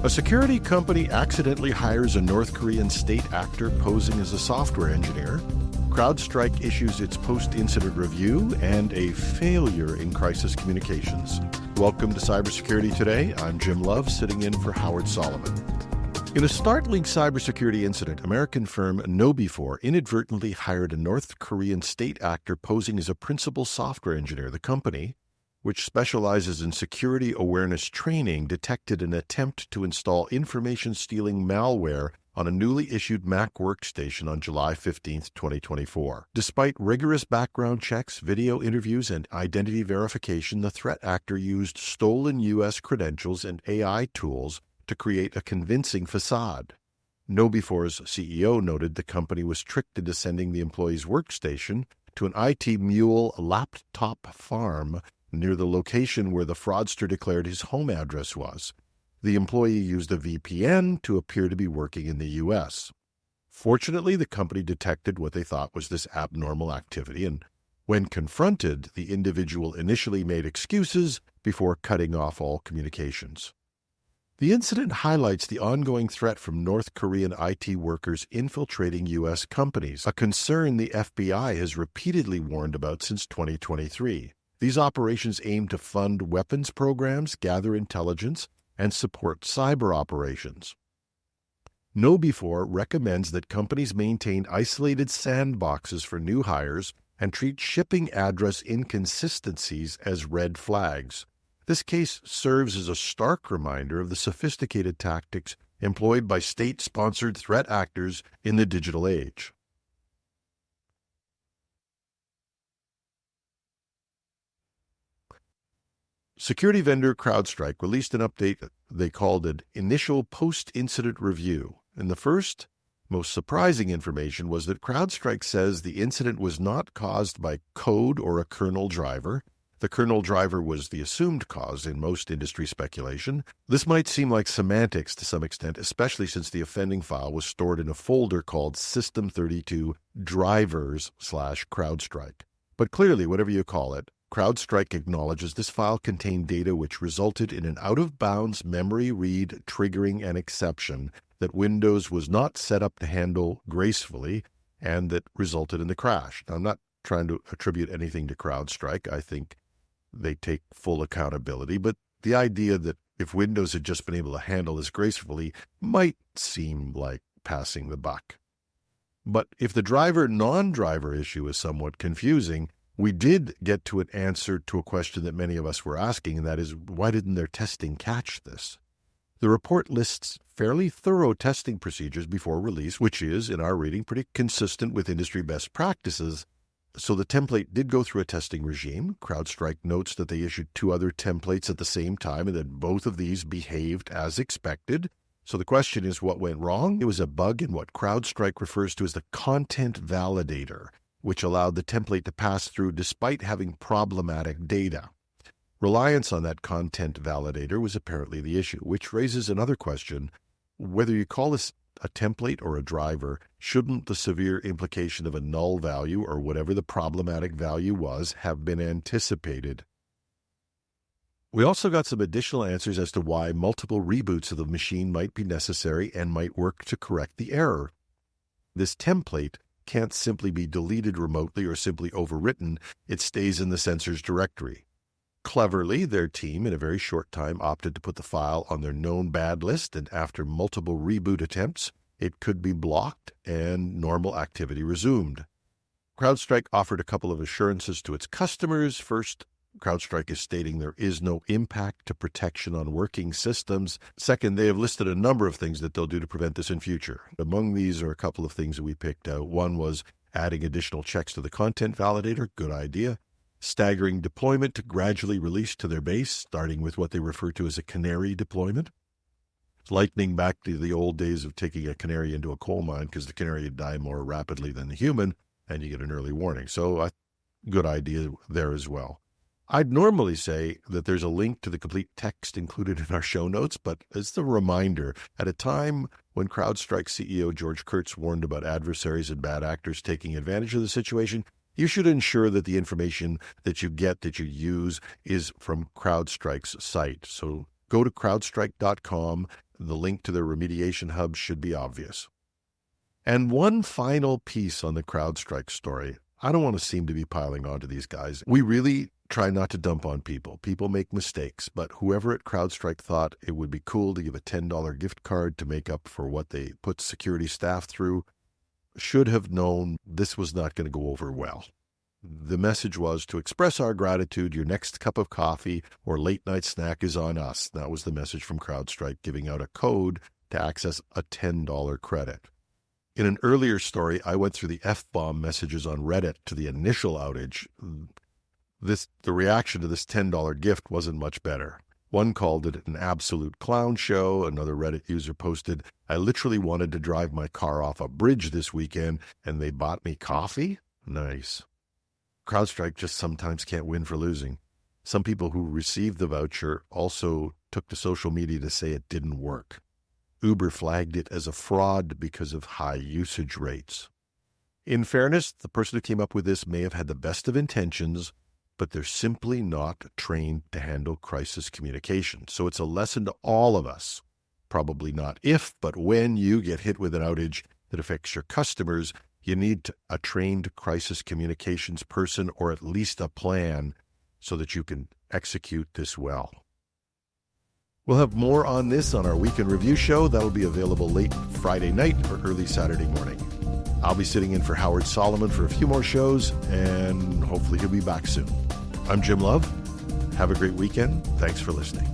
A security company accidentally hires a North Korean state actor posing as a software engineer. CrowdStrike issues its post-incident review, and a failure in crisis communications. Welcome to Cybersecurity Today. I'm Jim Love, sitting in for Howard Solomon. In a startling cybersecurity incident, American firm KnowBe4 inadvertently hired a North Korean state actor posing as a principal software engineer. The company, which specializes in security awareness training, detected an attempt to install information-stealing malware on a newly issued Mac workstation on July 15, 2024. Despite rigorous background checks, video interviews, and identity verification, the threat actor used stolen U.S. credentials and AI tools to create a convincing facade. KnowBe4's CEO noted the company was tricked into sending the employee's workstation to an IT mule laptop farm near the location where the fraudster declared his home address was. The employee used a VPN to appear to be working in the U.S. Fortunately, the company detected what they thought was this abnormal activity, and when confronted, the individual initially made excuses before cutting off all communications. The incident highlights the ongoing threat from North Korean IT workers infiltrating U.S. companies, a concern the FBI has repeatedly warned about since 2023. These operations aim to fund weapons programs, gather intelligence, and support cyber operations. KnowBe4 recommends that companies maintain isolated sandboxes for new hires and treat shipping address inconsistencies as red flags. This case serves as a stark reminder of the sophisticated tactics employed by state-sponsored threat actors in the digital age. Security vendor CrowdStrike released an update they called an initial post-incident review. And the first, most surprising information was that CrowdStrike says the incident was not caused by code or a kernel driver. The kernel driver was the assumed cause in most industry speculation. This might seem like semantics to some extent, especially since the offending file was stored in a folder called System32 Drivers/CrowdStrike. But clearly, whatever you call it, CrowdStrike acknowledges this file contained data which resulted in an out-of-bounds memory read triggering an exception that Windows was not set up to handle gracefully and that resulted in the crash. Now, I'm not trying to attribute anything to CrowdStrike. I think they take full accountability, but the idea that if Windows had just been able to handle this gracefully might seem like passing the buck. But if the driver-non-driver issue is somewhat confusing, we did get to an answer to a question that many of us were asking, and that is, why didn't their testing catch this? The report lists fairly thorough testing procedures before release, which is, in our reading, pretty consistent with industry best practices. So the template did go through a testing regime. CrowdStrike notes that they issued 2 other templates at the same time and that both of these behaved as expected. So the question is, what went wrong? It was a bug in what CrowdStrike refers to as the content validator, which allowed the template to pass through despite having problematic data. Reliance on that content validator was apparently the issue, which raises another question. Whether you call this a template or a driver, shouldn't the severe implication of a null value or whatever the problematic value was have been anticipated? We also got some additional answers as to why multiple reboots of the machine might be necessary and might work to correct the error. This template can't simply be deleted remotely or simply overwritten. It stays in the sensor's directory. Cleverly, their team, in a very short time, opted to put the file on their known bad list, and after multiple reboot attempts, it could be blocked and normal activity resumed. CrowdStrike offered a couple of assurances to its customers. First, CrowdStrike is stating there is no impact to protection on working systems. Second, they have listed a number of things that they'll do to prevent this in future. Among these are a couple of things that we picked out. One was adding additional checks to the content validator. Good idea. Staggering deployment to gradually release to their base, starting with what they refer to as a canary deployment. Likening back to the old days of taking a canary into a coal mine because the canary would die more rapidly than the human, and you get an early warning. So good idea there as well. I'd normally say that there's a link to the complete text included in our show notes, but as a reminder, at a time when CrowdStrike CEO George Kurtz warned about adversaries and bad actors taking advantage of the situation, you should ensure that the information that you get, that you use, is from CrowdStrike's site. So go to crowdstrike.com, The link to their remediation hub should be obvious. And one final piece on the CrowdStrike story. I don't want to seem to be piling on to these guys. We really try not to dump on people. People make mistakes, but whoever at CrowdStrike thought it would be cool to give a $10 gift card to make up for what they put security staff through should have known this was not going to go over well. The message was to express our gratitude. Your next cup of coffee or late night snack is on us. That was the message from CrowdStrike, giving out a code to access a $10 credit. In an earlier story, I went through the F-bomb messages on Reddit to the initial outage. The reaction to this $10 gift wasn't much better. One called it an absolute clown show. Another Reddit user posted, "I literally wanted to drive my car off a bridge this weekend, and they bought me coffee?" Nice. CrowdStrike just sometimes can't win for losing. Some people who received the voucher also took to social media to say it didn't work. Uber flagged it as a fraud because of high usage rates. In fairness, the person who came up with this may have had the best of intentions, but they're simply not trained to handle crisis communication. So it's a lesson to all of us. Probably not if, but when you get hit with an outage that affects your customers, you need a trained crisis communications person or at least a plan so that you can execute this well. We'll have more on this on our Weekend Review show. That'll be available late Friday night or early Saturday morning. I'll be sitting in for Howard Solomon for a few more shows, and hopefully he'll be back soon. I'm Jim Love. Have a great weekend. Thanks for listening.